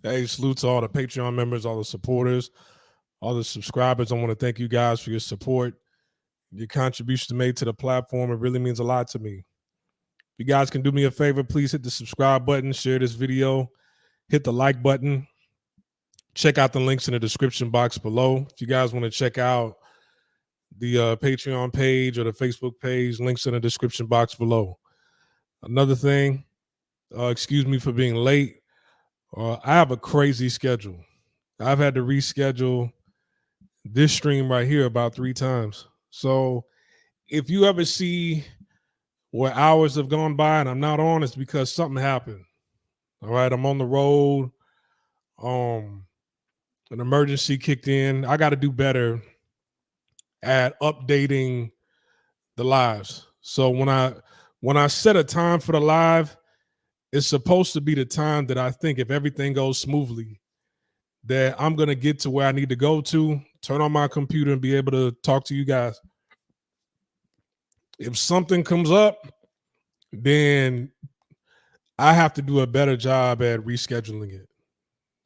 Hey, salute to all the Patreon members, all the supporters, all the subscribers. I want to thank you guys for your support, your contribution made to the platform. It really means a lot to me. If you guys can do me a favor, please hit the subscribe button, share this video, hit the like button. Check out the links in the description box below. If you guys want to check out the Patreon page or the Facebook page, links in the description box below. Another thing, excuse me for being late. I have a crazy schedule. I've had to reschedule this stream right here about 3 times. So if you ever see where hours have gone by and I'm not on, it's because something happened. All right, I'm on the road. An emergency kicked in. I got to do better at updating the lives. So when I set a time for the live, it's supposed to be the time that I think, if everything goes smoothly, that I'm going to get to where I need to go to, turn on my computer and be able to talk to you guys. If something comes up, then I have to do a better job at rescheduling it.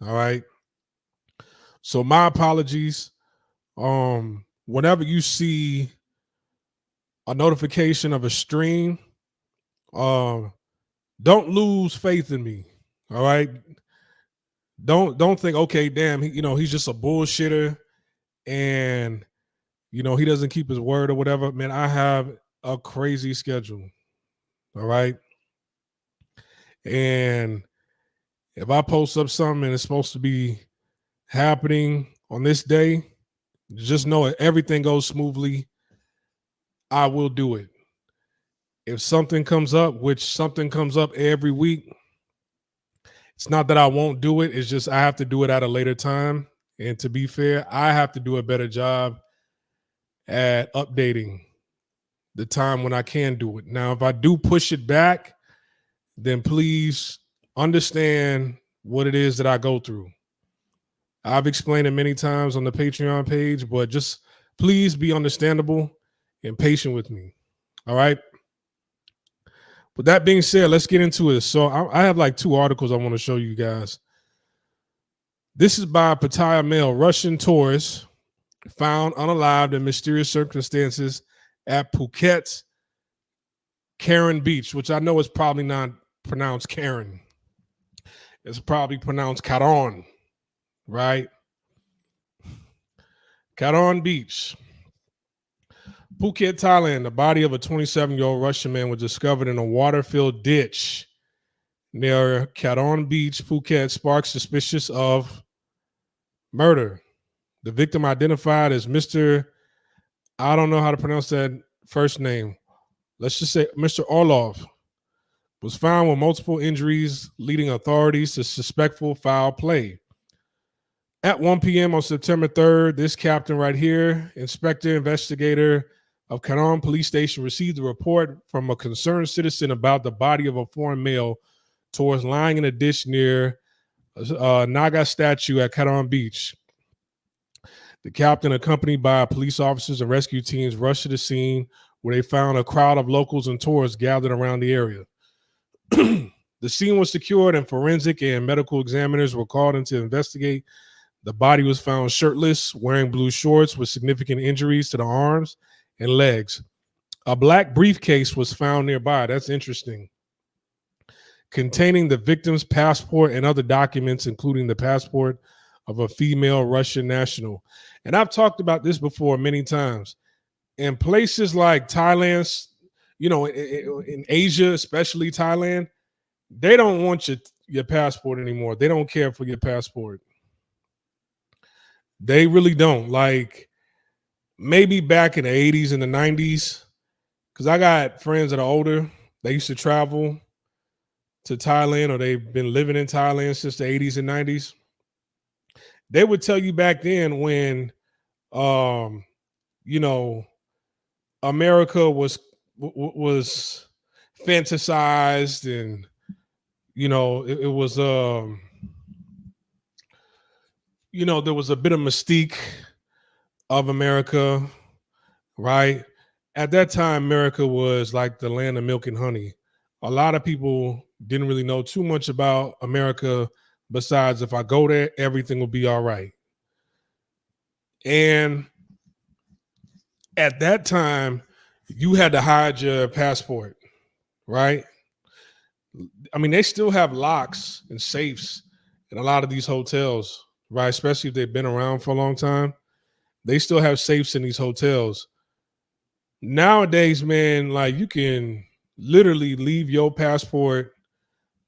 All right. So my apologies. Whenever you see a notification of a stream, don't lose faith in me. All right. Don't think, okay, damn, he's just a bullshitter and he doesn't keep his word or whatever. Man, I have a crazy schedule. All right. And if I post up something and it's supposed to be happening on this day, just know it. Everything goes smoothly, I will do it. If something comes up, which something comes up every week, it's not that I won't do it. It's just I have to do it at a later time. And to be fair, I have to do a better job at updating the time when I can do it. Now, if I do push it back, then please understand what it is that I go through. I've explained it many times on the Patreon page, but just please be understandable and patient with me. All right. With that being said, let's get into it. So I have like 2 articles I want to show you guys. This is by Pattaya Mail. Russian tourists found unalived in mysterious circumstances at Phuket's Karen Beach, which I know is probably not pronounced Karen. It's probably pronounced Karon, right? Karon Beach. Phuket, Thailand. The body of a 27-year-old Russian man was discovered in a water-filled ditch near Karon Beach, Phuket, sparks suspicious of murder. The victim, identified as Mr. I don't know how to pronounce that first name. Let's just say Mr. Orlov, was found with multiple injuries, leading authorities to suspectful foul play. At 1 p.m. on September 3rd, this captain right here, inspector investigator of Karon Police Station, received a report from a concerned citizen about the body of a foreign male towards lying in a ditch near a Naga statue at Karon Beach. The captain, accompanied by police officers and rescue teams, rushed to the scene where they found a crowd of locals and tourists gathered around the area. The scene was secured and forensic and medical examiners were called in to investigate. The body was found shirtless, wearing blue shorts with significant injuries to the arms and legs. A black briefcase was found nearby. That's interesting. Containing the victim's passport and other documents, including the passport of a female Russian national. And I've talked about this before many times. In places like Thailand, in Asia, especially Thailand, they don't want your passport anymore. They don't care for your passport. They really don't. Like maybe back in the 80s and the 90s, because I got friends that are older. They used to travel to Thailand, or they've been living in Thailand since the 80s and 90s. They would tell you back then when, America was fantasized, and it was there was a bit of mystique of America, right? At that time, America was like the land of milk and honey. A lot of people didn't really know too much about America besides if I go there, everything will be all right. And at that time, you had to hide your passport, right? I mean, they still have locks and safes in a lot of these hotels, right? Especially if they've been around for a long time. They still have safes in these hotels. Nowadays, man, like you can literally leave your passport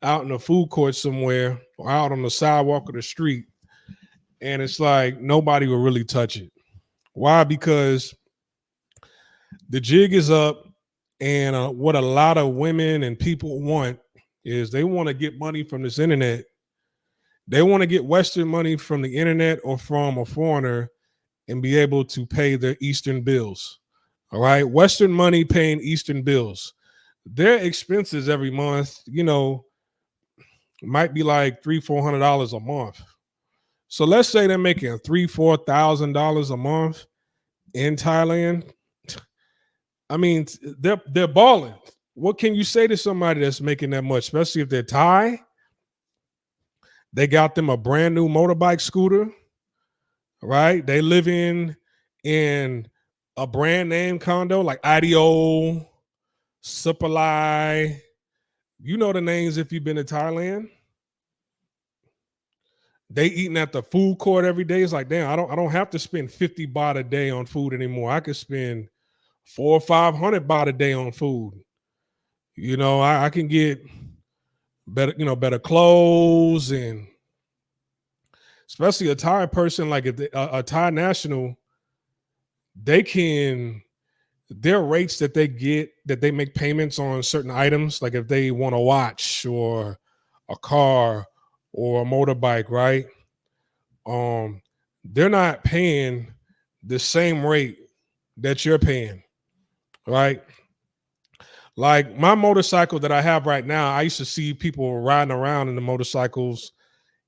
out in a food court somewhere or out on the sidewalk of the street, and it's like nobody will really touch it. Why? Because the jig is up, and what a lot of women and people want is they want to get money from this internet. They want to get Western money from the internet or from a foreigner and be able to pay their Eastern bills. All right. Western money paying Eastern bills. Their expenses every month, might be like $300-400 a month. So let's say they're making $3,000-4,000 a month in Thailand. I mean, they're balling. What can you say to somebody that's making that much, especially if they're Thai? They got them a brand new motorbike scooter, right? They live in a brand name condo like IDO, Supalai. You know the names if you've been to Thailand. They eating at the food court every day. It's like, damn, I don't have to spend 50 baht a day on food anymore. I could spend 400 or 500 baht a day on food. I can get better clothes, and especially a Thai person, like a Thai national, their rates that they get, that they make payments on certain items, like if they want a watch or a car or a motorbike, right? They're not paying the same rate that you're paying, right? Like my motorcycle that I have right now, I used to see people riding around in the motorcycles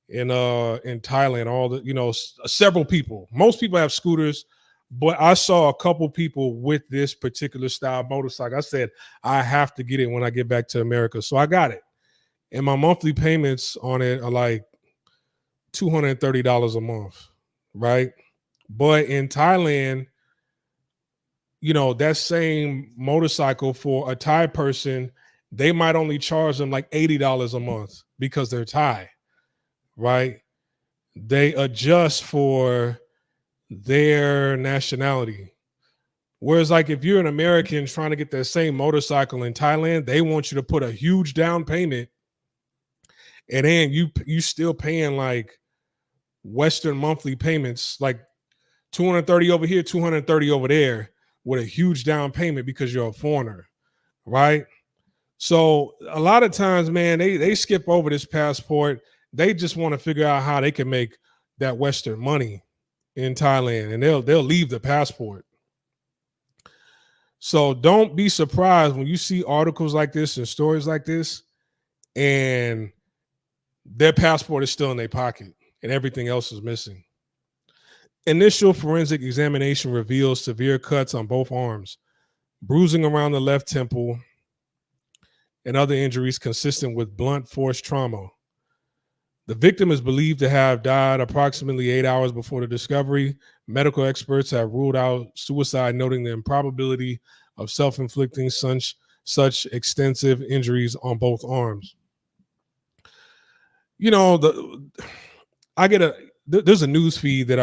in Thailand, several people. Most people have scooters, but I saw a couple people with this particular style motorcycle. I said, I have to get it when I get back to America. So I got it. And my monthly payments on it are like $230 a month, right? But in Thailand, that same motorcycle for a Thai person, they might only charge them like $80 a month because they're Thai, right? They adjust for their nationality. Whereas like if you're an American trying to get that same motorcycle in Thailand, they want you to put a huge down payment, and then you still paying like Western monthly payments, like 230 over here, 230 over there, with a huge down payment because you're a foreigner, right? So a lot of times, man, they skip over this passport. They just want to figure out how they can make that Western money in Thailand, and they'll leave the passport. So don't be surprised when you see articles like this and stories like this, and their passport is still in their pocket and everything else is missing. Initial forensic examination reveals severe cuts on both arms, bruising around the left temple, and other injuries consistent with blunt force trauma. The victim is believed to have died approximately 8 hours before the discovery. Medical experts have ruled out suicide, noting the improbability of self-inflicting such extensive injuries on both arms. There's a news feed that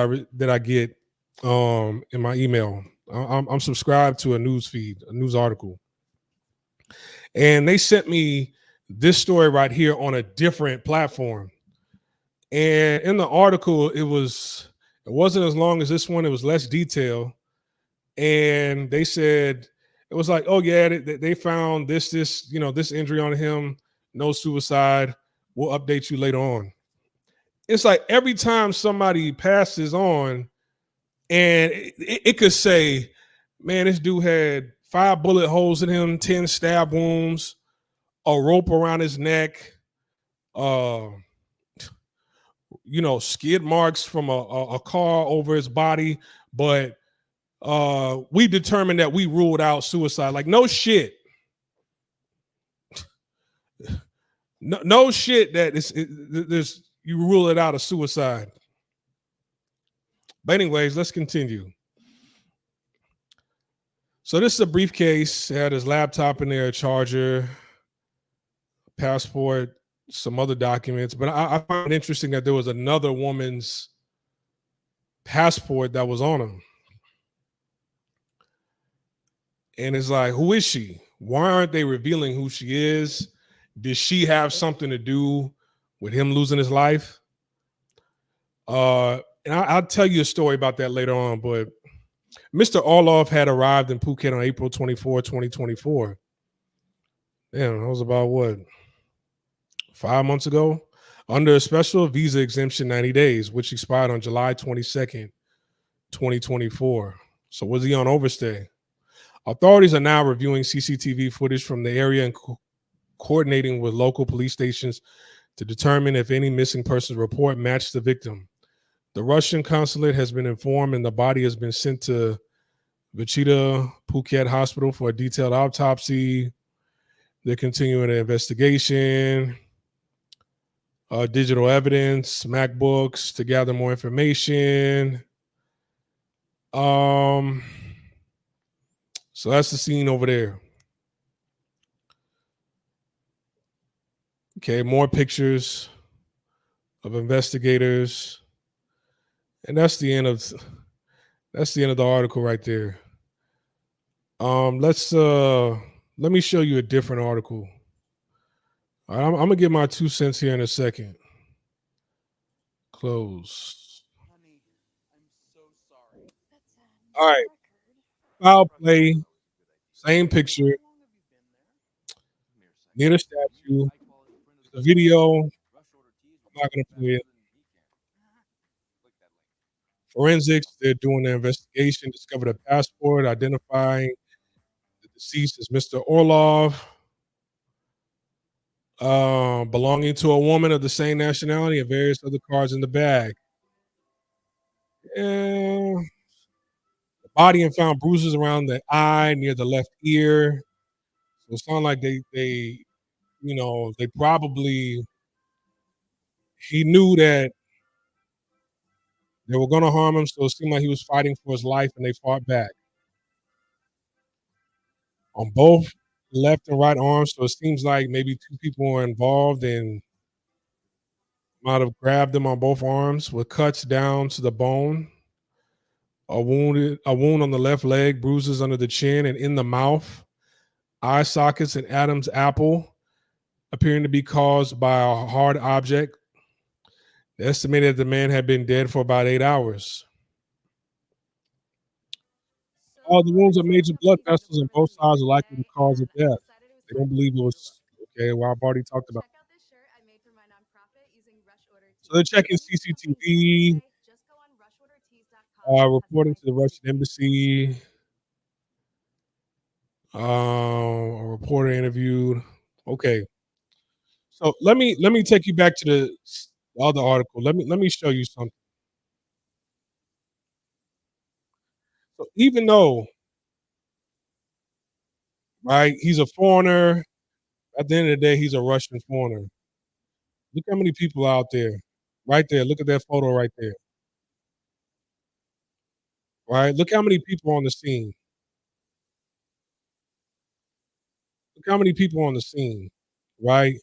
I get in my email. I'm subscribed to a news feed, a news article, and they sent me this story right here on a different platform. And in the article, it wasn't as long as this one. It was less detail, and they said it was like, oh yeah, they found this injury on him, no suicide. We'll update you later on. It's like every time somebody passes on, and it could say, man, this dude had 5 bullet holes in him, 10 stab wounds, a rope around his neck, skid marks from a car over his body, but we determined that we ruled out suicide. Like, no shit. No shit that there's you rule it out a suicide. But anyways, let's continue. So this is a briefcase. It had his laptop in there, a charger, passport, some other documents. But I find it interesting that there was another woman's passport that was on him. And it's like, who is she? Why aren't they revealing who she is? Did she have something to do with him losing his life? And I'll tell you a story about that later on. But Mr. Orlov had arrived in Phuket on April 24, 2024. Damn, that was about what? 5 months ago? Under a special visa exemption 90 days, which expired on July 22nd, 2024. So was he on overstay? Authorities are now reviewing CCTV footage from the area and coordinating with local police stations to determine if any missing persons report matched the victim. The Russian consulate has been informed and the body has been sent to Vichita Phuket Hospital for a detailed autopsy. They're continuing the investigation, digital evidence, MacBooks to gather more information. So that's the scene over there. Okay, more pictures of investigators. And that's the end of the article right there. Let me show you a different article. All right, I'm gonna give my 2 cents here in a second. Close. All right, foul play. Same picture near the statue. The video. I'm not gonna play it. Forensics. They're doing their investigation. Discovered a passport identifying the deceased as Mr. Orlov. Belonging to a woman of the same nationality and various other cards in the bag. The body and found bruises around the eye near the left ear. So it sounded like they probably he knew that they were going to harm him, so it seemed like he was fighting for his life, and they fought back on both left and right arms. So it seems like maybe two people were involved and might have grabbed him on both arms with cuts down to the bone. A wound on the left leg, bruises under the chin and in the mouth, eye sockets and Adam's apple appearing to be caused by a hard object. They estimated that the man had been dead for about 8 hours. All the wounds are major blood vessels on both sides are likely the cause of death. They don't believe it was okay. Well, I've already talked about. So they're checking CCTV, reporting to the Russian embassy. A reporter interviewed. Okay, so let me take you back to the other article. Let me show you something. So even though, right, he's a foreigner, at the end of the day, he's a Russian foreigner. Look how many people out there, right there. Look at that photo right there. Right, look how many people on the scene. Look how many people on the scene. Right,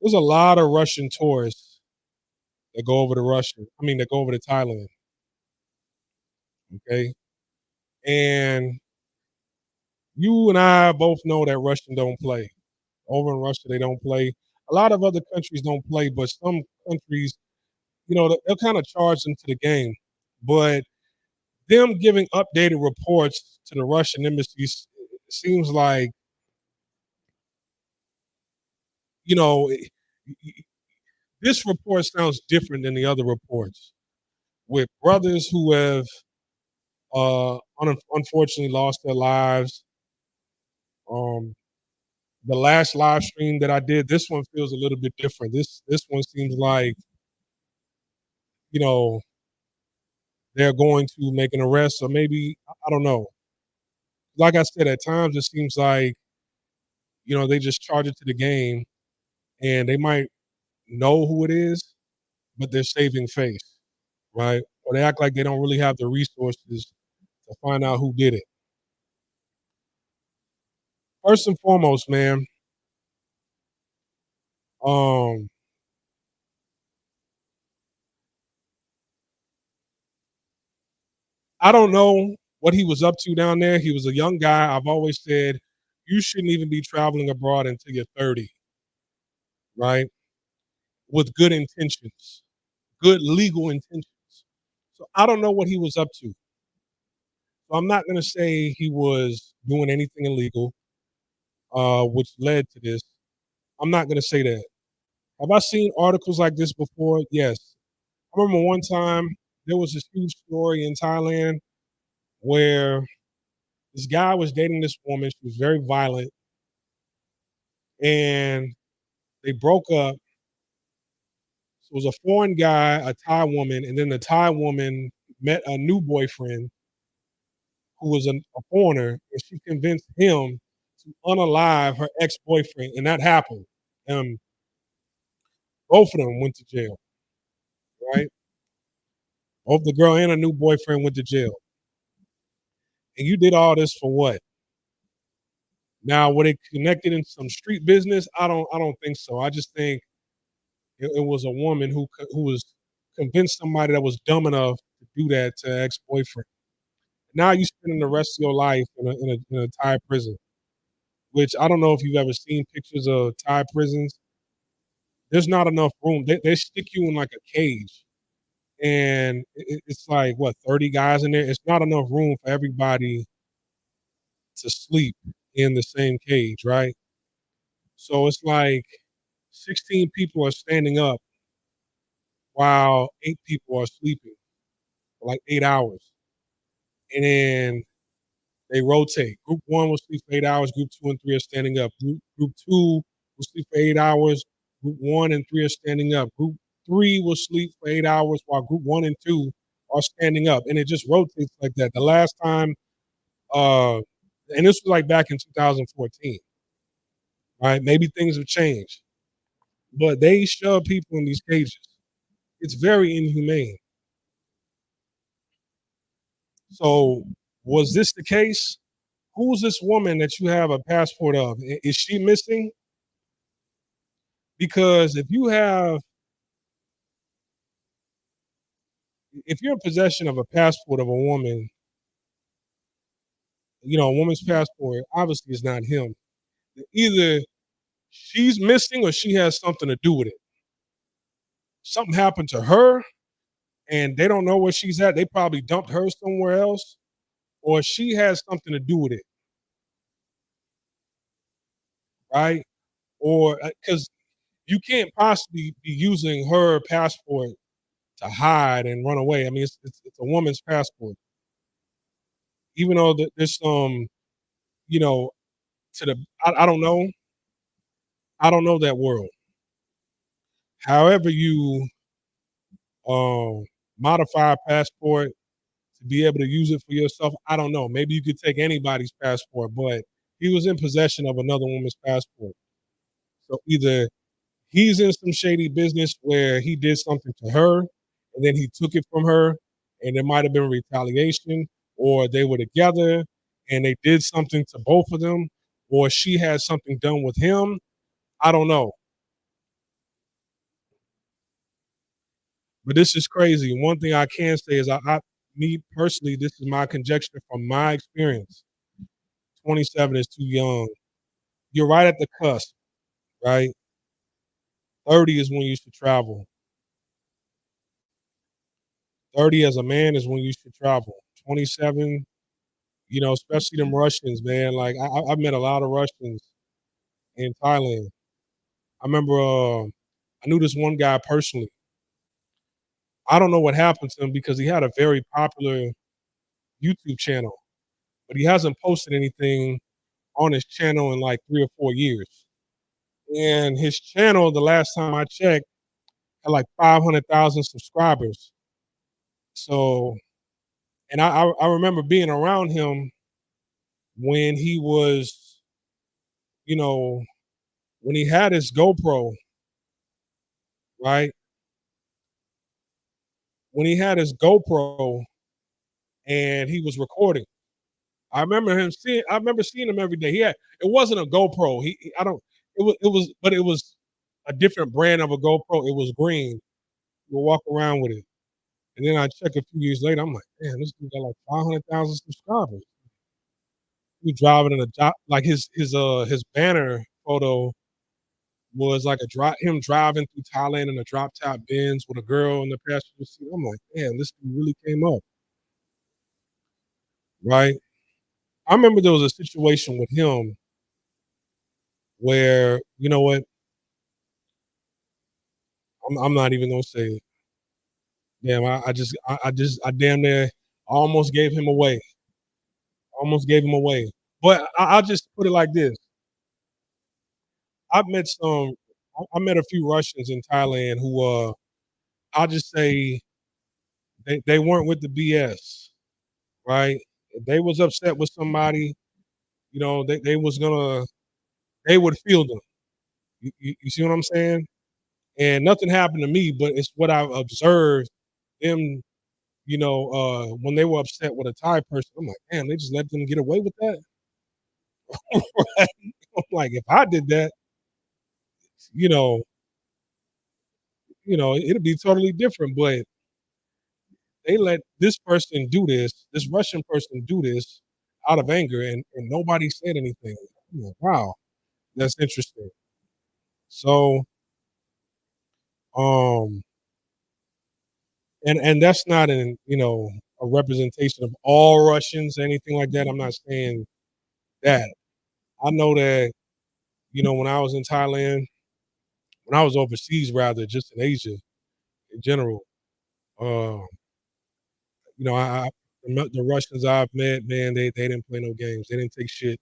there's a lot of Russian tourists that go over to that go over to Thailand. Okay, and you and I both know that Russian don't play. Over in Russia, they don't play. A lot of other countries don't play, but some countries, they'll kind of charge them to the game. But them giving updated reports to the Russian embassies seems like, you know, this report sounds different than the other reports with brothers who have unfortunately lost their lives. Um, the last live stream that I did, this one feels a little bit different. This one seems like, you know, they're going to make an arrest, or maybe I don't know. Like I said, at times it seems like, they just charge it to the game, and they might know who it is, but they're saving face, right? Or they act like they don't really have the resources to find out who did it. First and foremost, man, um, I don't know what he was up to down there. He was a young guy. I've always said you shouldn't even be traveling abroad until you're 30, right? With good intentions, good legal intentions. So I don't know what he was up to. So I'm not going to say he was doing anything illegal, which led to this. I'm not going to say that. Have I seen articles like this before? Yes. I remember one time there was this huge story in Thailand where this guy was dating this woman. She was very violent, and they broke up. So it was a foreign guy, a Thai woman, and then the Thai woman met a new boyfriend who was a foreigner, and she convinced him to unalive her ex-boyfriend, and that happened. Um, both of them went to jail, right? Both the girl and her new boyfriend went to jail. And you did all this for what? Now, were they connected in some street business? I don't think so. I just think it was a woman who was convinced somebody that was dumb enough to do that to her ex-boyfriend. Now you spending the rest of your life in a Thai prison, which I don't know if you've ever seen pictures of Thai prisons. There's not enough room. They stick you in like a cage, and it's like what 30 guys in there. It's not enough room for everybody to sleep in the same cage, right? So it's like 16 people are standing up while 8 people are sleeping for like 8 hours, and then they rotate. Group one will sleep for 8 hours. Group two and three are standing up. Group two will sleep for 8 hours. Group one and three are standing up. Group three will sleep for 8 hours while group one and two are standing up. And it just rotates like that. The last time, uh, and this was like back in 2014, right? Maybe things have changed, but they shove people in these cages. It's very inhumane. So, was this the case? Who's this woman that you have a passport of? Is she missing? Because if you're in possession of a passport of a woman, a woman's passport, obviously it's not him. Either she's missing or she has something to do with it. Something happened to her and they don't know where she's at. They probably dumped her somewhere else, or she has something to do with it, right? Or because you can't possibly be using her passport to hide and run away. I mean, it's a woman's passport. Even though there's some, you know, to the I don't know. I don't know that world. However, you um, modify a passport to be able to use it for yourself, I don't know. Maybe you could take anybody's passport, but he was in possession of another woman's passport. So either he's in some shady business where he did something to her and then he took it from her and there might have been retaliation, or they were together and they did something to both of them, or she had something done with him. I don't know. But this is crazy. One thing I can say is me personally, this is my conjecture from my experience. 27 is too young. You're right at the cusp, right? 30 is when you should travel. 30 as a man is when you should travel. 27, especially them Russians, man. Like I've met a lot of Russians in Thailand. I remember I knew this one guy personally. I don't know what happened to him because he had a very popular YouTube channel, but he hasn't posted anything on his channel in like 3 or 4 years. And his channel, the last time I checked, had like 500,000 subscribers. So, and I remember being around him when he was, you know, when he had his GoPro, right? when he had his GoPro and he was recording. I remember seeing him every day. It wasn't a GoPro. I don't it was a different brand of a GoPro. It was green. You would walk around with it. And then I check a few years later, I'm like, damn, this dude got like 500,000 subscribers. He driving in a job like his banner photo was like him driving through Thailand in a drop top Benz with a girl in the passenger seat. I'm like, damn, this dude really came up, right? I remember there was a situation with him where, you know what? I'm not even gonna say it. Damn, I damn near almost gave him away. Almost gave him away. But I'll just put it like this. I've met some I met a few Russians in Thailand who I'll just say they weren't with the BS, right? If they was upset with somebody, you know, they would feel them. You see what I'm saying? And nothing happened to me, but it's what I've observed them, when they were upset with a Thai person. I'm like, damn, they just let them get away with that. Right? I'm like, if I did that, you know, it'd be totally different. But they let this Russian person do this out of anger, and nobody said anything. I'm like, wow, that's interesting. So, um, and that's not a representation of all Russians, anything like that. I'm not saying that. I know that when I was in Thailand, when I was overseas, rather, just in Asia in general, uh, the Russians I've met, man, they didn't play no games. They didn't take shit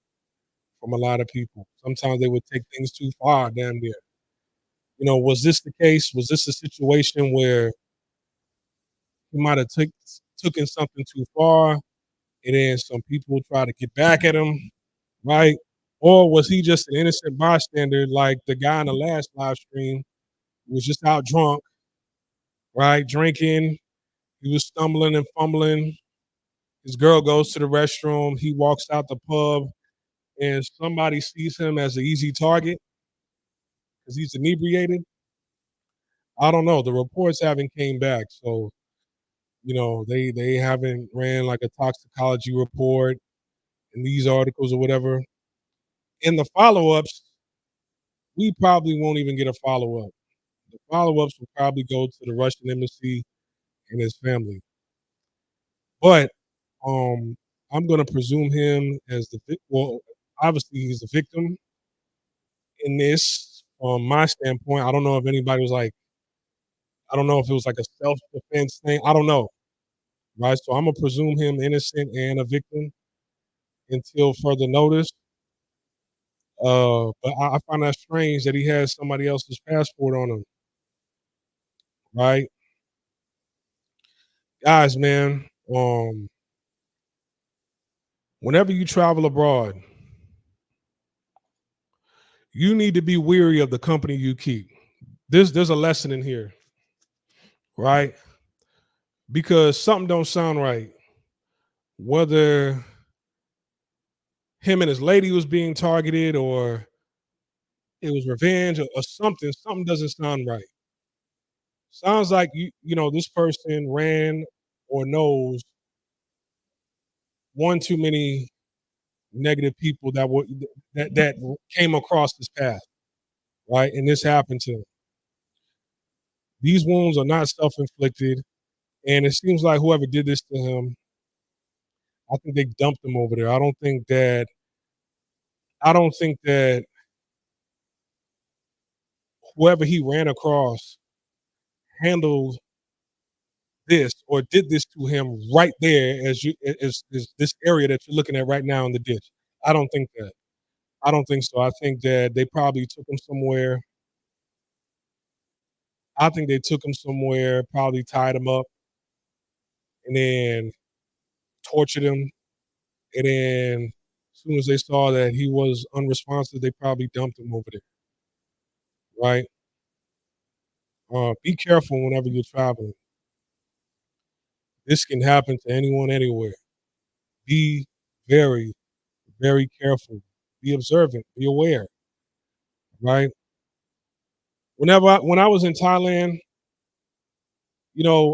from a lot of people. Sometimes they would take things too far, damn near. Was this the case? Was this a situation where he might have taken something too far, and then some people try to get back at him, right? Or was he just an innocent bystander, like the guy in the last live stream who was just out drunk, right, drinking? He was stumbling and fumbling. His girl goes to the restroom. He walks out the pub, and somebody sees him as an easy target because he's inebriated. I don't know. The reports haven't came back, so they haven't ran like a toxicology report in these articles or whatever. In the follow-ups, we probably won't even get a follow-up. The follow-ups will probably go to the Russian embassy and his family. But I'm going to presume him as well. Obviously, he's a victim in this. From my standpoint, I don't know if anybody was like, I don't know if it was like a self-defense thing. I don't know, right? So I'm gonna presume him innocent and a victim until further notice. But I find that strange that he has somebody else's passport on him, right? Guys, man, whenever you travel abroad, you need to be weary of the company you keep. There's a lesson in here, right? Because something don't sound right. Whether him and his lady was being targeted or it was revenge or something doesn't sound right. Sounds like this person ran or knows one too many negative people that came across his path, right? And this happened to him. These wounds are not self-inflicted, and it seems like whoever did this to him, I think they dumped him over there. I don't think that whoever he ran across handled this or did this to him right there as this area that you're looking at right now in the ditch. I don't think that. I don't think so. I think that they probably took him somewhere. I think they took him somewhere, probably tied him up, and then tortured him. And then as soon as they saw that he was unresponsive, they probably dumped him over there. Right? Be careful whenever you're traveling. This can happen to anyone, anywhere. Be very, very careful. Be observant. Be aware. Right. When I was in Thailand,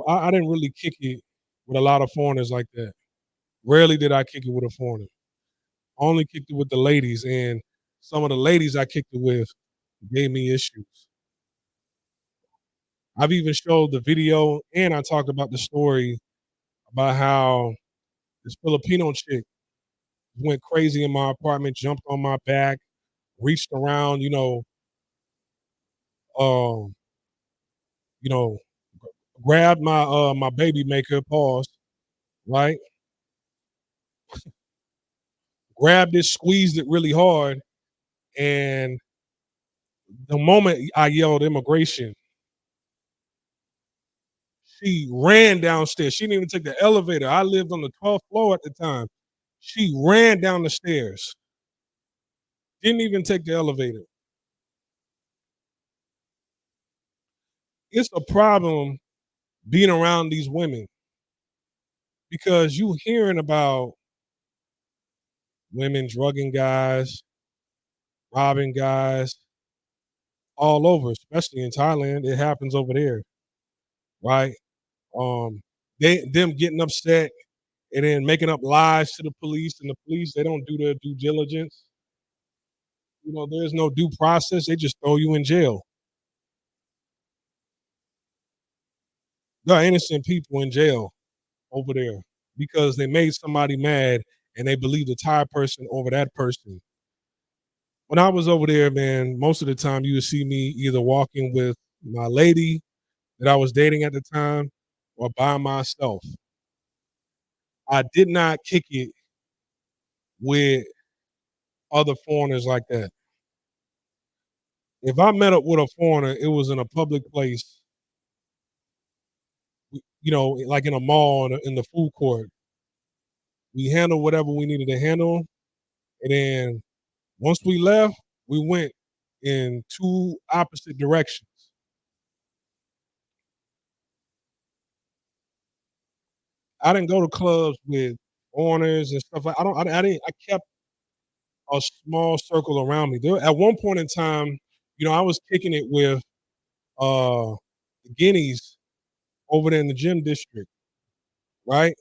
I didn't really kick it with a lot of foreigners like that. Rarely did I kick it with a foreigner. I only kicked it with the ladies, and some of the ladies I kicked it with gave me issues. I've even showed the video, and I talked about the story about how this Filipino chick went crazy in my apartment, jumped on my back, reached around, um, you know, grabbed my baby maker, pause, right? Grabbed it, squeezed it really hard, and the moment I yelled immigration, she ran downstairs. She didn't even take the elevator. I lived on the 12th floor at the time. She ran down the stairs. Didn't even take the elevator. It's a problem being around these women because you hearing about women drugging guys, robbing guys all over, especially in Thailand. It happens over there, right? Um, them getting upset and then making up lies to the police, and the police they don't do their due diligence. There's no due process. They just throw you in jail. There are innocent people in jail over there because they made somebody mad and they believed the Thai person over that person. When I was over there, man, most of the time you would see me either walking with my lady that I was dating at the time or by myself. I did not kick it with other foreigners like that. If I met up with a foreigner, it was in a public place, like in a mall, in the food court. We handled whatever we needed to handle. And then once we left, we went in two opposite directions. I didn't go to clubs with foreigners and stuff like I don't I didn't I kept a small circle around me. There at one point in time, I was kicking it with the guineas over there in the gym district, right?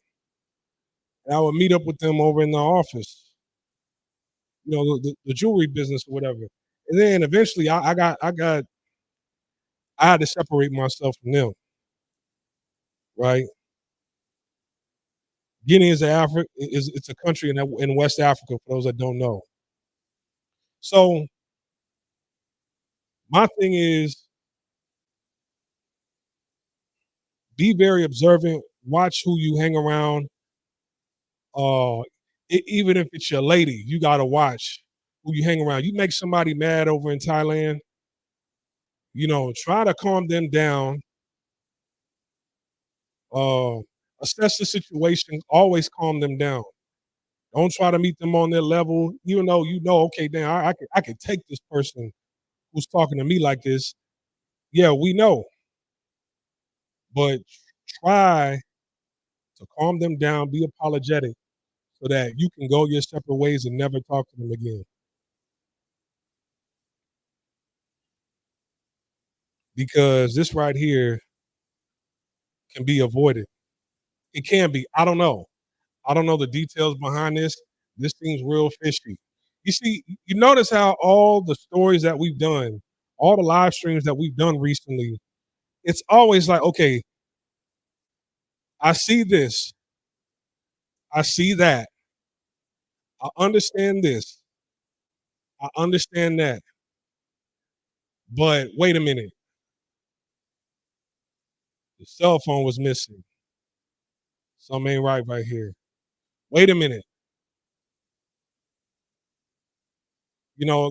And I would meet up with them over in the office, the jewelry business or whatever. And then eventually I had to separate myself from them, right? Guinea is it's a country in West Africa for those that don't know. So my thing is be very observant, watch who you hang around. Uh Even if it's your lady, you gotta watch who you hang around. You make somebody mad over in Thailand, try to calm them down, uh, assess the situation, always calm them down. Don't try to meet them on their level, even though okay, damn, I could take this person who's talking to me like this. Yeah, we know, but try to calm them down, be apologetic so that you can go your separate ways and never talk to them again. Because this right here can be avoided. It can be. I don't know. I don't know the details behind this. This seems real fishy. You see, you notice how all the stories that we've done, all the live streams that we've done recently, it's always like, okay, I see this, I see that, I understand this, I understand that, but wait a minute, the cell phone was missing. Something ain't right here. Wait a minute,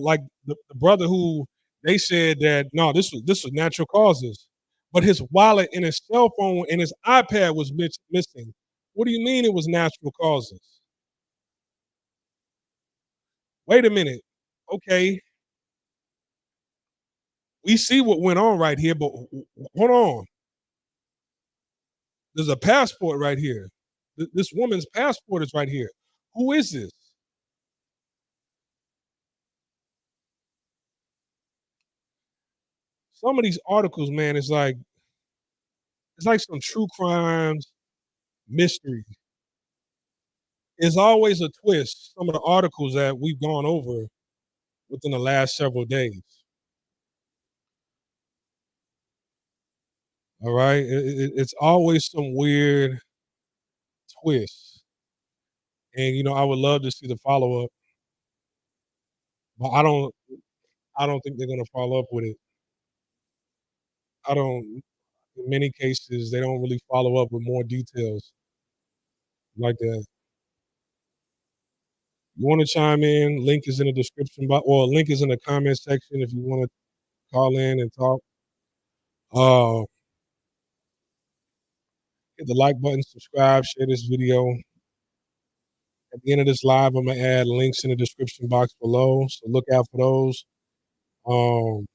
like the brother who they said that no, this was natural causes, but his wallet and his cell phone and his iPad was missing. What do you mean it was natural causes? Wait a minute. Okay, we see what went on right here, but hold on. There's a passport right here. This woman's passport is right here. Who is this? Some of these articles, man, it's like some true crimes mystery. It's always a twist. Some of the articles that we've gone over within the last several days. All right, it's always some weird twist, and I would love to see the follow up, but I don't think they're gonna follow up with it. I don't. In many cases, they don't really follow up with more details like that. You want to chime in? Link is in the description box, or link is in the comment section if you want to call in and talk. Uh, hit the like button, subscribe, share this video. At the end of this live, I'm gonna add links in the description box below, so look out for those. Um,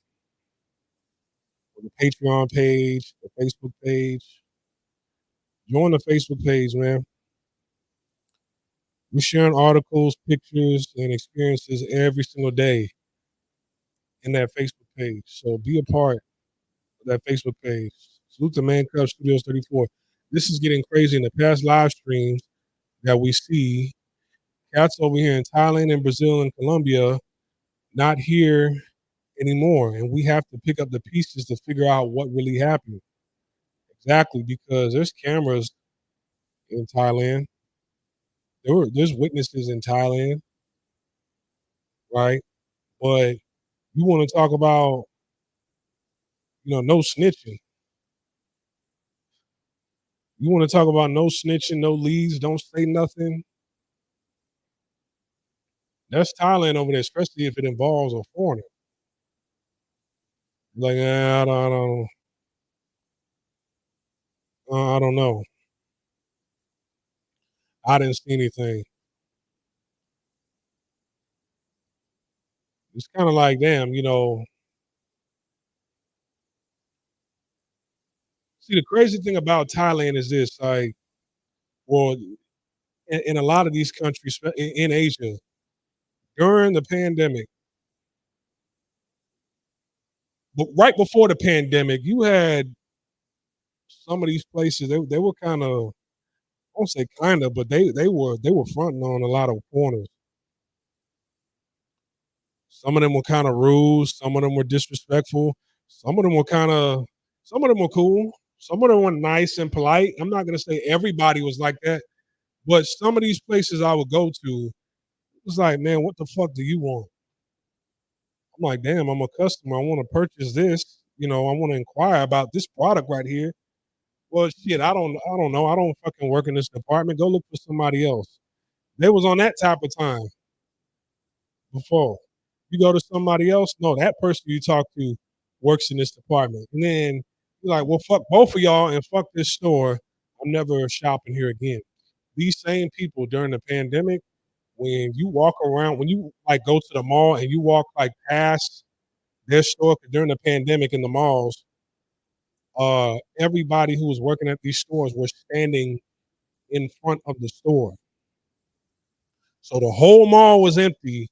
the Patreon page, the Facebook page. Join the Facebook page, man. We're sharing articles, pictures, and experiences every single day in that Facebook page. So be a part of that Facebook page. Salute to Man Cub Studios 34. This is getting crazy. In the past live streams that we see, cats over here in Thailand and Brazil and Colombia not here anymore. And we have to pick up the pieces to figure out what really happened. Exactly, because there's cameras in Thailand. There's witnesses in Thailand, right? But you want to talk about, no snitching. You want to talk about no snitching, no leads, don't say nothing. That's Thailand over there, especially if it involves a foreigner. Like, I don't know. I didn't see anything. It's kind of like, damn, See, the crazy thing about Thailand is this, like, well, in a lot of these countries in Asia, during the pandemic, but right before the pandemic, you had some of these places. They were kind of, I won't say kind of, but they were fronting on a lot of foreigners. Some of them were kind of rude. Some of them were disrespectful. Some of them were kind of, some of them were cool. Some of them were nice and polite. I'm not gonna say everybody was like that, but some of these places I would go to, it was like, man, what the fuck do you want? I'm like, damn, I'm a customer. I want to purchase this. I want to inquire about this product right here. Well, shit, I don't know. I don't fucking work in this department. Go look for somebody else. They was on that type of time before. You go to somebody else, no, that person you talk to works in this department. And then you're like, well, fuck both of y'all and fuck this store. I'm never shopping here again. These same people during the pandemic, when you walk around, when you like go to the mall and you walk like past their store during the pandemic in the malls, everybody who was working at these stores was standing in front of the store. So the whole mall was empty,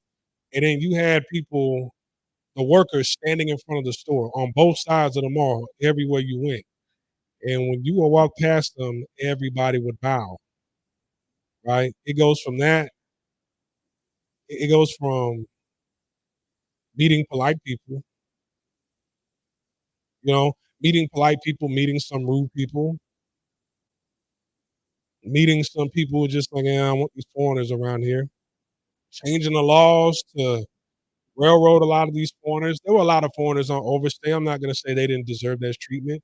and then you had people, the workers, standing in front of the store on both sides of the mall, everywhere you went. And when you would walk past them, everybody would bow. Right? It goes from that. It goes from meeting polite people, you know, meeting polite people, meeting some rude people, meeting some people who are just like, yeah, I want these foreigners around here. Changing the laws to railroad a lot of these foreigners. There were a lot of foreigners on overstay. I'm not going to say they didn't deserve that treatment.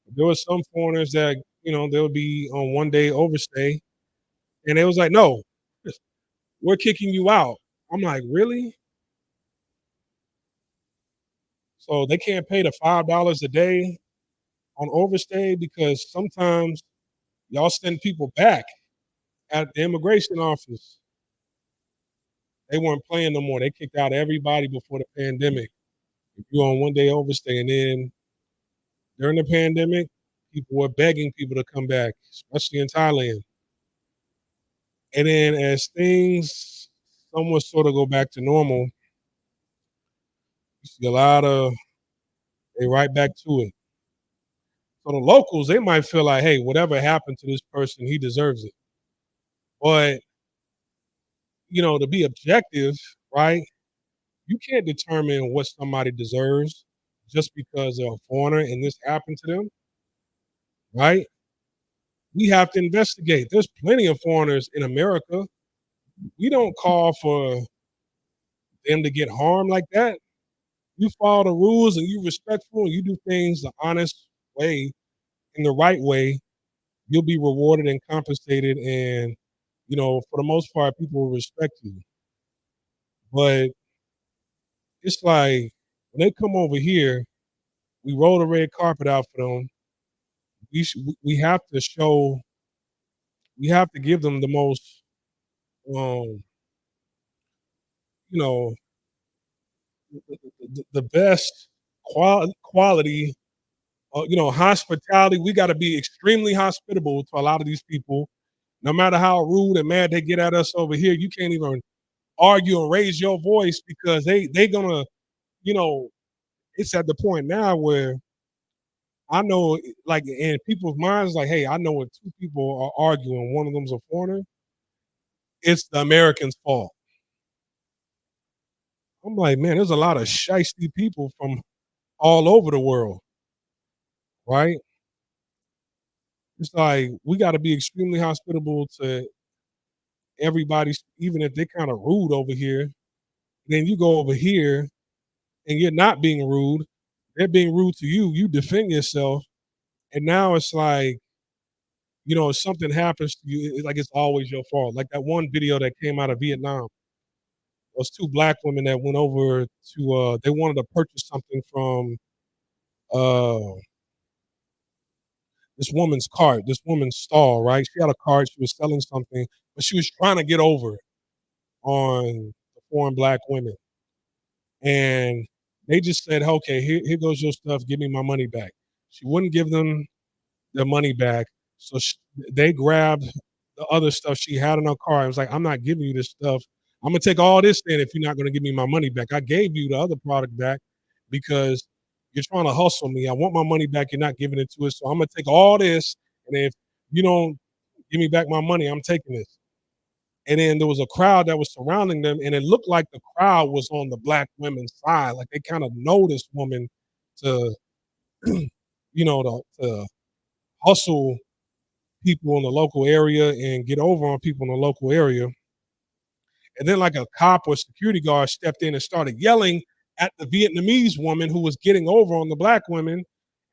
But there were some foreigners that, they would be on 1 day overstay. And it was like, no, we're kicking you out. I'm like, really? So they can't pay the $5 a day on overstay because sometimes y'all send people back at the immigration office. They weren't playing no more. They kicked out everybody before the pandemic. If you're on 1 day overstay, and then during the pandemic, people were begging people to come back, especially in Thailand. And then as things somewhat sort of go back to normal, you see a lot of they right back to it. So the locals, they might feel like, hey, whatever happened to this person, he deserves it. But to be objective, right? You can't determine what somebody deserves just because they're a foreigner and this happened to them, right? We have to investigate. There's plenty of foreigners in America. We don't call for them to get harmed like that. You follow the rules and you respectful and you do things the honest way, in the right way, you'll be rewarded and compensated. And, for the most part, people will respect you. But it's like when they come over here, we roll the red carpet out for them. We have to show, we have to give them the most, um, you know, the best quality, hospitality. We got to be extremely hospitable to a lot of these people. No matter how rude and mad they get at us over here, you can't even argue and raise your voice because they gonna, you know, it's at the point now where I know, like, in people's minds, like, hey, I know when two people are arguing, one of them's a foreigner, it's the American's fault. I'm like, man, there's a lot of shiesty people from all over the world, right? It's like we got to be extremely hospitable to everybody, even if they're kind of rude over here. Then you go over here and you're not being rude. They're being rude to you. You defend yourself. And now it's like, if something happens to you, it's like it's always your fault. Like that one video that came out of Vietnam. Those two black women that went over to they wanted to purchase something from uh this woman's cart, this woman's stall, right? She had a cart, she was selling something, but she was trying to get over on the foreign black women. And they just said, okay, here goes your stuff, give me my money back. She wouldn't give them their money back. So they grabbed the other stuff she had in her car. It was like, I'm not giving you this stuff. I'm gonna take all this then if you're not gonna give me my money back. I gave you the other product back because you're trying to hustle me. I want my money back. You're not giving it to us. So I'm gonna take all this. And if you don't give me back my money, I'm taking this. And then there was a crowd that was surrounding them, and it looked like the crowd was on the black women's side. Like they kind of know this woman to, to hustle people in the local area and get over on people in the local area. And then like a cop or security guard stepped in and started yelling at the Vietnamese woman who was getting over on the black women.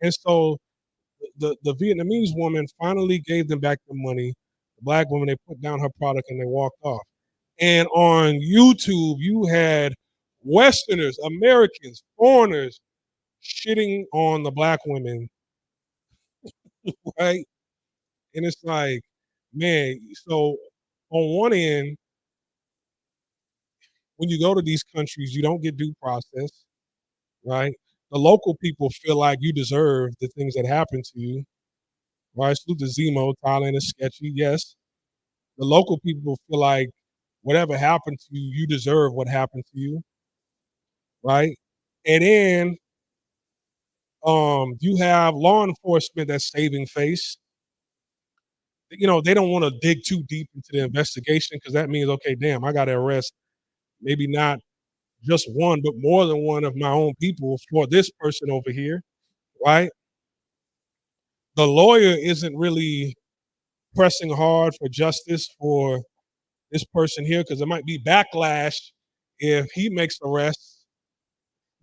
And so the Vietnamese woman finally gave them back the money. The black woman, they put down her product and they walked off. And on YouTube, you had Westerners, Americans, foreigners shitting on the black women, right? And it's like, man, so on one end, when you go to these countries, you don't get due process, right? The local people feel like you deserve the things that happen to you, right? Salute to Zemo, Thailand is sketchy, yes. The local people feel like whatever happened to you, you deserve what happened to you, right? And then you have law enforcement that's saving face. They don't want to dig too deep into the investigation because that means, okay, damn, I got to arrest maybe not just one, but more than one of my own people for this person over here, right? The lawyer isn't really pressing hard for justice for this person here because there might be backlash if he makes arrests,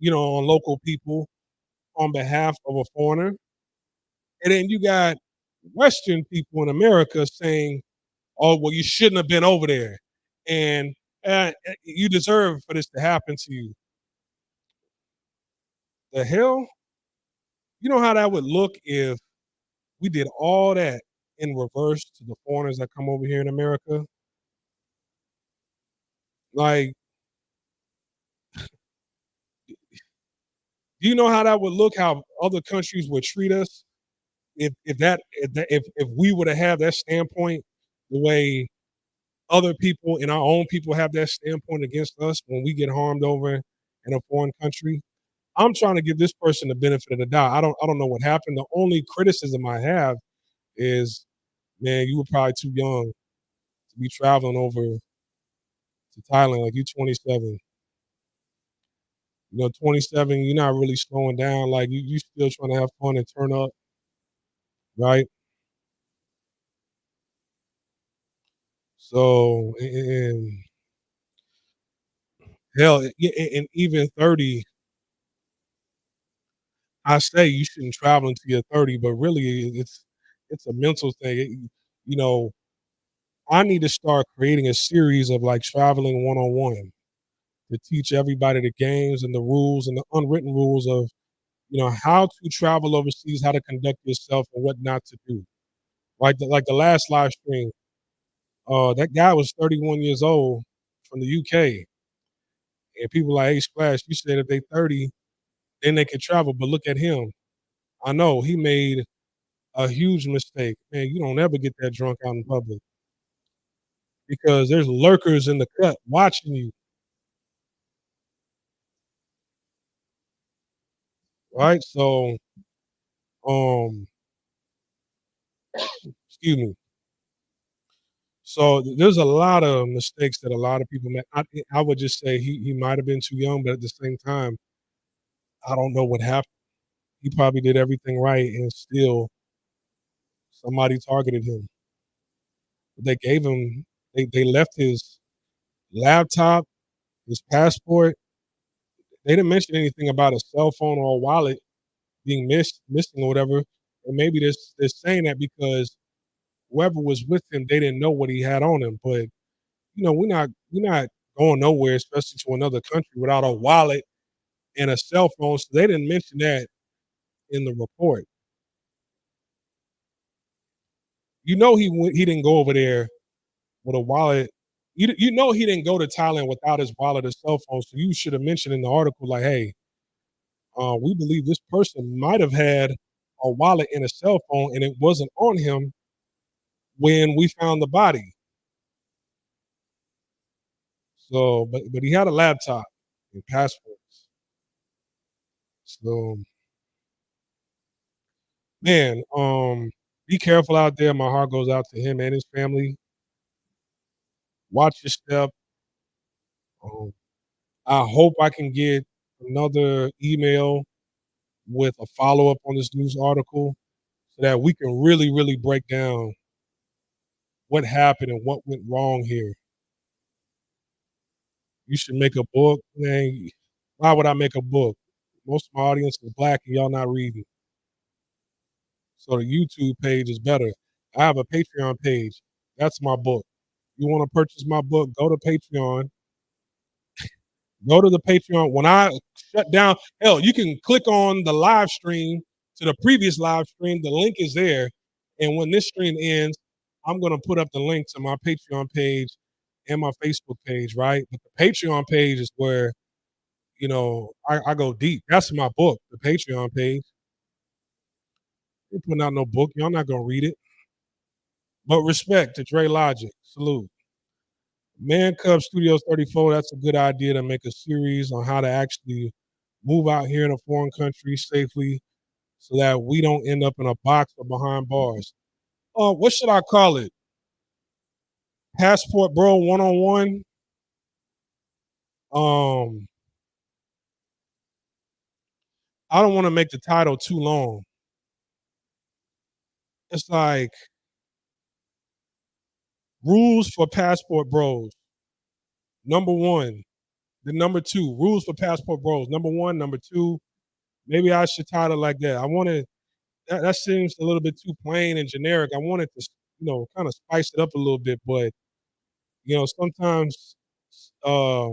on local people on behalf of a foreigner. And then you got Western people in America saying, oh, well, you shouldn't have been over there. And you deserve for this to happen to you. The hell? You know how that would look if we did all that in reverse to the foreigners that come over here in America? Like, do you know how that would look, how other countries would treat us? if we were to have that standpoint the way other people and our own people have that standpoint against us when we get harmed over in a foreign country, I'm trying to give this person the benefit of the doubt. I don't know what happened. The only criticism I have is, man, you were probably too young to be traveling over to Thailand. Like, you 27. 27, you're not really slowing down. Like, you still trying to have fun and turn up, right? So, and hell, and even 30, I say you shouldn't travel until you're 30, but really it's a mental thing. You know, I need to start creating a series of like traveling one on one to teach everybody the games and the rules and the unwritten rules of how to travel overseas, how to conduct yourself, and what not to do. Like the last live stream, that guy was 31 years old from the UK, and people like, "Hey, Splash, you said if they 30, then they can travel, but look at him. I know he made a huge mistake. Man, you don't ever get that drunk out in public because there's lurkers in the cut watching you, right? So, um, excuse me. So there's a lot of mistakes that a lot of people make. I would just say he might have been too young, but at the same time, I don't know what happened. He probably did everything right, and still somebody targeted him. They gave him they left his laptop, his passport. They didn't mention anything about a cell phone or a wallet being missing or whatever. And maybe they're saying that because whoever was with him, they didn't know what he had on him. But we're not going nowhere, especially to another country, without a wallet and a cell phone. So they didn't mention that in the report. He didn't go over there with a wallet. You know he didn't go to Thailand without his wallet or cell phone. So you should have mentioned in the article like, hey, we believe this person might have had a wallet and a cell phone, and it wasn't on him when we found the body. So, but he had a laptop and passports. So, man, be careful out there. My heart goes out to him and his family. Watch your step. Um, I hope I can get another email with a follow up on this news article so that we can really, really break down what happened and what went wrong here. You should make a book, man. Why would I make a book? Most of my audience is black and y'all not reading. So the YouTube page is better. I have a Patreon page. That's my book. You want to purchase my book, go to Patreon. Go to the Patreon. When I shut down, hell, you can click on the live stream to the previous live stream. The link is there. And when this stream ends, I'm going to put up the link to my Patreon page and my Facebook page, right? But the Patreon page is where, I go deep. That's my book, the Patreon page. Ain't putting out no book. Y'all not going to read it. But respect to Dre Logic. Salute. Man Cub Studios 34, that's a good idea to make a series on how to actually move out here in a foreign country safely so that we don't end up in a box or behind bars. What should I call it? Passport Bro 101. Um, I don't want to make the title too long. It's like rules for passport bros. Number one. The number two, rules for passport bros. Number one, number two. Maybe I should title like that. I want to that seems a little bit too plain and generic. I wanted to, kind of spice it up a little bit, but sometimes uh,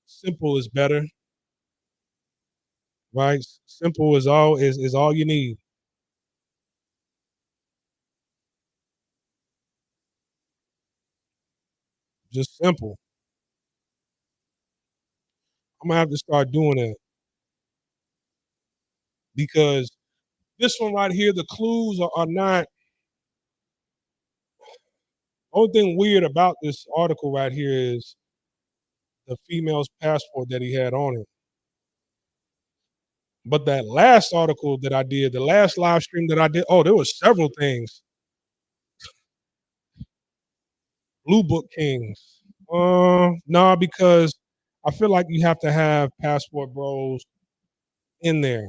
simple is better, right? Simple is all you need. Just simple. I'm gonna have to start doing that because This one right here, the clues are not. Only thing weird about this article right here is the female's passport that he had on him. But that last article that I did, the last live stream that I did, oh, there was several things. Blue Book Kings. No, because I feel like you have to have Passport Bros in there,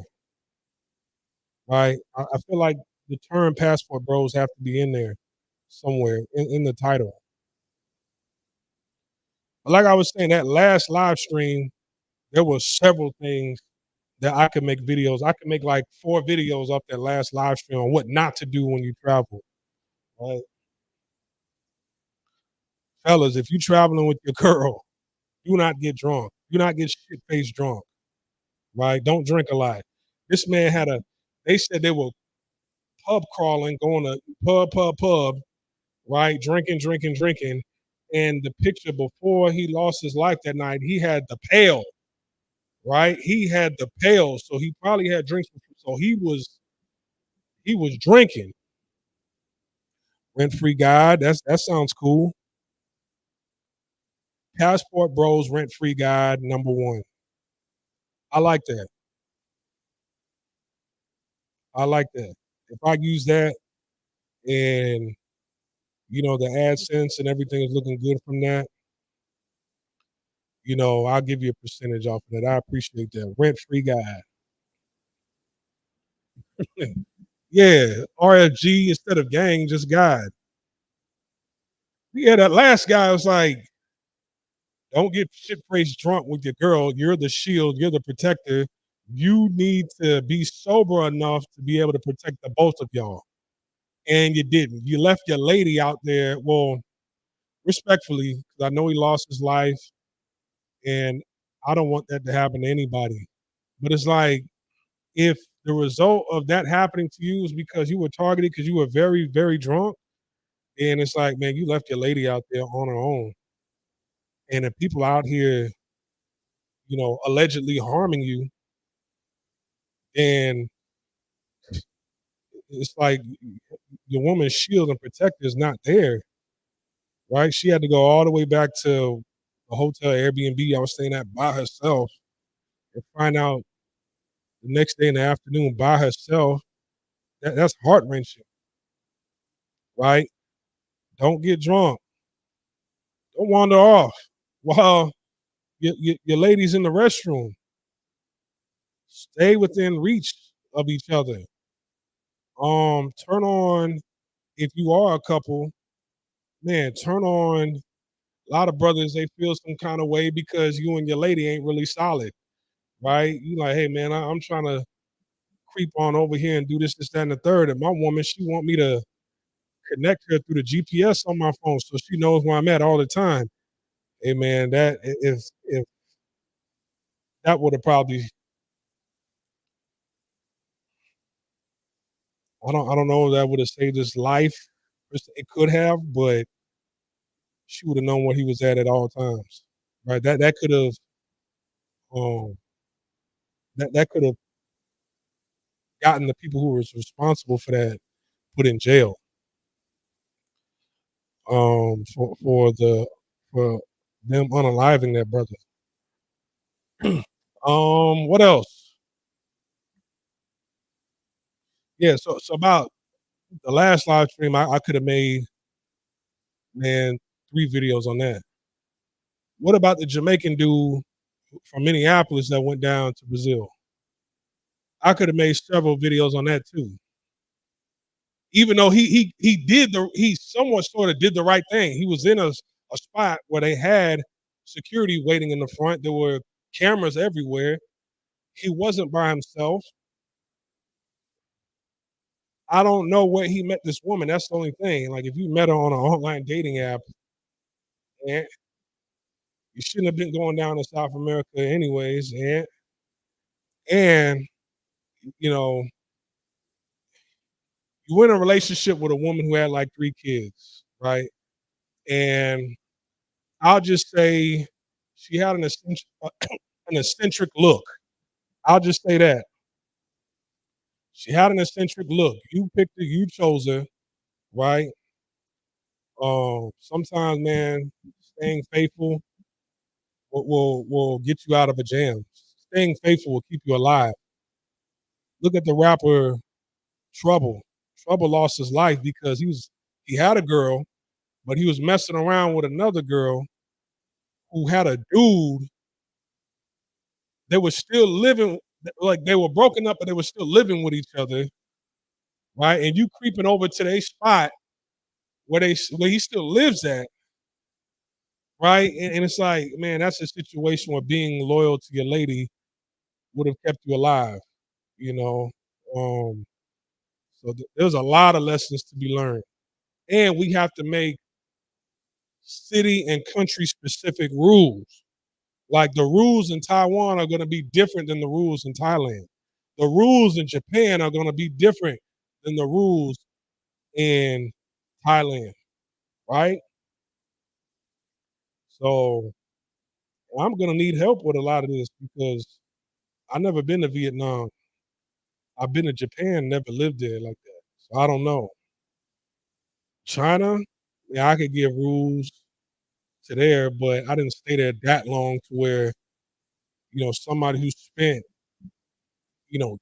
right? I feel like the term Passport Bros have to be in there somewhere in the title. Like I was saying, that last live stream, there were several things that I could make videos. I could make like 4 videos off that last live stream on what not to do when you travel. Right? Fellas, if you traveling with your girl, do not get drunk. Do not get shit faced drunk. Right? Don't drink a lot. This man had a. They said they were pub crawling, going to pub, right? Drinking. And the picture before he lost his life that night, he had the pail, right? He had the pail, so he probably had drinks. So he was drinking. Rent free guide. That sounds cool. Passport Bros rent free guide #1. I like that. I like that. If I use that and the AdSense and everything is looking good from that, I'll give you a percentage off of that. I appreciate that. Rent free guide. Yeah, RFG instead of gang, just guide. Yeah, that last guy was like, don't get shit faced drunk with your girl. You're the shield, you're the protector. You need to be sober enough to be able to protect the both of y'all. And you didn't. You left your lady out there. Well, respectfully, because I know he lost his life, and I don't want that to happen to anybody. But it's like, if the result of that happening to you is because you were targeted because you were very, very drunk, and it's like, man, you left your lady out there on her own. And if people out here, allegedly harming you, and it's like your woman's shield and protector is not there, right? She had to go all the way back to a hotel Airbnb I was staying at by herself and find out the next day in the afternoon by herself. That's heart wrenching, right? Don't get drunk. Don't wander off while your lady's in the restroom. Stay within reach of each other. Turn on, if you are a couple, man, turn on. A lot of brothers, they feel some kind of way because you and your lady ain't really solid, right? You like, hey man, I'm trying to creep on over here and do this, that, and the third. And my woman, she want me to connect her through the GPS on my phone so she knows where I'm at all the time. Hey man, that if that would have probably, I don't know if that would have saved his life. It could have, but she would have known where he was at all times. Right? That could have um that could have gotten the people who was responsible for that put in jail. For them unaliving that brother. What else? Yeah, so about the last live stream, I could have made, man, 3 videos on that. What about the Jamaican dude from Minneapolis that went down to Brazil? I could have made several videos on that too. Even though he somewhat sort of did the right thing. He was in a spot where they had security waiting in the front. There were cameras everywhere. He wasn't by himself. I don't know where he met this woman. That's the only thing. Like, if you met her on an online dating app, and you shouldn't have been going down to South America anyways. And you know, you were in a relationship with a woman who had like 3 kids, right? And I'll just say she had an eccentric look. I'll just say that. She had an eccentric look. You picked her, you chose her, right? Sometimes, man, staying faithful will get you out of a jam. Staying faithful will keep you alive. Look at the rapper Trouble. Trouble lost his life because he had a girl, but he was messing around with another girl who had a dude. They were still living, like they were broken up, but they were still living with each other, right? And you creeping over to their spot where he still lives at, right? And it's like, man, that's a situation where being loyal to your lady would have kept you alive, you know. Um, there's a lot of lessons to be learned, and we have to make city and country specific rules. Like the rules in Taiwan are going to be different than the rules in Thailand. The rules in Japan are going to be different than the rules in Thailand, right? So I'm going to need help with a lot of this because I've never been to Vietnam. I've been to Japan, never lived there like that. So I don't know. China, yeah, I could give rules to there, but I didn't stay there that long to where, somebody who spent,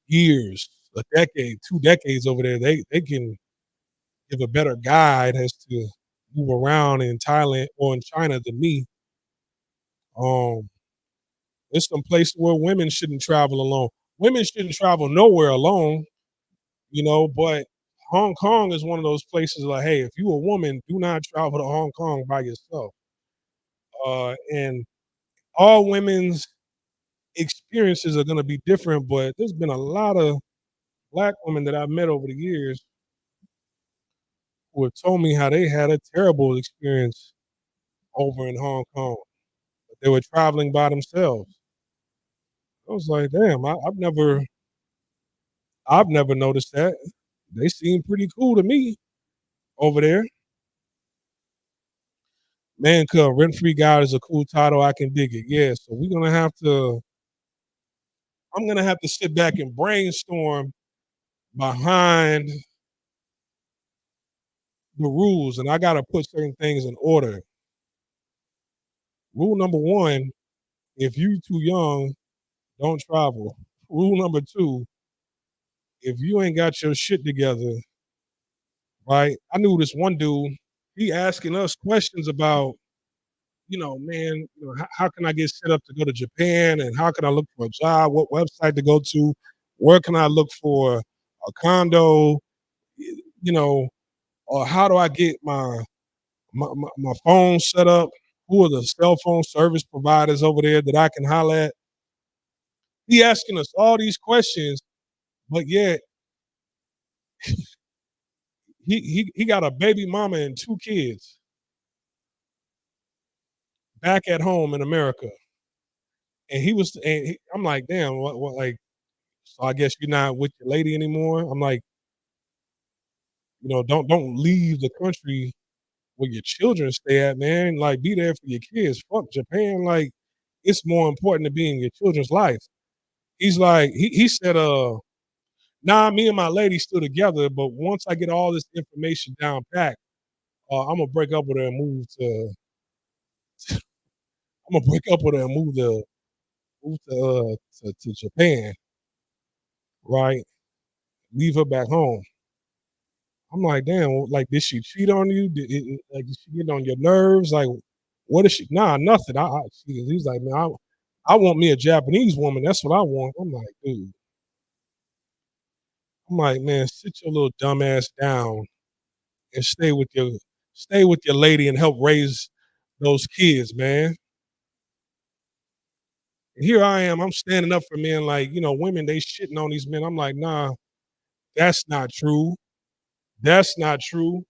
years, a decade, 2 decades over there, they can give a better guide as to move around in Thailand or in China than me. Um, there's some places where women shouldn't travel alone. Women shouldn't travel nowhere alone, but Hong Kong is one of those places like, hey, if you a woman, do not travel to Hong Kong by yourself. And all women's experiences are going to be different, but there's been a lot of black women that I've met over the years who have told me how they had a terrible experience over in Hong Kong. They were traveling by themselves. I was like, damn, I've never noticed that. They seem pretty cool to me over there. Man, cuz rent-free guy is a cool title. I can dig it. Yeah, so I'm gonna have to sit back and brainstorm behind the rules, and I gotta put certain things in order. Rule number one: if you too young, don't travel. Rule number two: if you ain't got your shit together, right? I knew this one dude. He asking us questions about, man, how can I get set up to go to Japan, and how can I look for a job? What website to go to? Where can I look for a condo? Or how do I get my phone set up? Who are the cell phone service providers over there that I can holler at? He asking us all these questions, but yet he got a baby mama and two kids back at home in America. And I'm like, damn, what, like, so I guess you're not with your lady anymore. I'm like, don't leave the country where your children stay at, man. Like, be there for your kids. Fuck Japan. Like, it's more important to be in your children's life. He's like, he said, nah, me and my lady still together, but once I get all this information down pat, I'm gonna break up with her and move to. I'm gonna break up with her and move to Japan, right? Leave her back home. I'm like, damn, like, did she cheat on you? Did she get on your nerves? Like, what is she? Nah, nothing. He's like, man, I want me a Japanese woman. That's what I want. I'm like, dude. I'm like, man, sit your little dumb ass down and stay with your lady and help raise those kids, man. And here I am. I'm standing up for men like, women, they shitting on these men. I'm like, nah, that's not true. That's not true.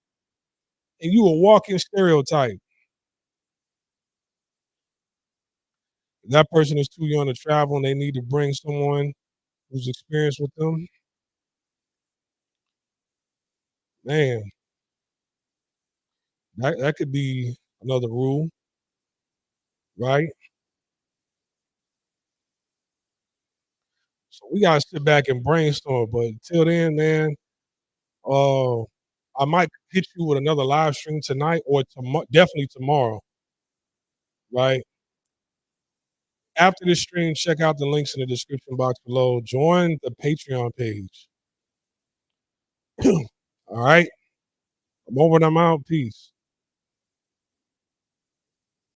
And you a walking stereotype. That person is too young to travel and they need to bring someone who's experienced with them. Man, that could be another rule, right? So we gotta sit back and brainstorm. But until then, man, uh, I might hit you with another live stream tonight or definitely tomorrow, right? After this stream, check out the links in the description box below. Join the Patreon page. All right. I'm over and I'm out. Peace.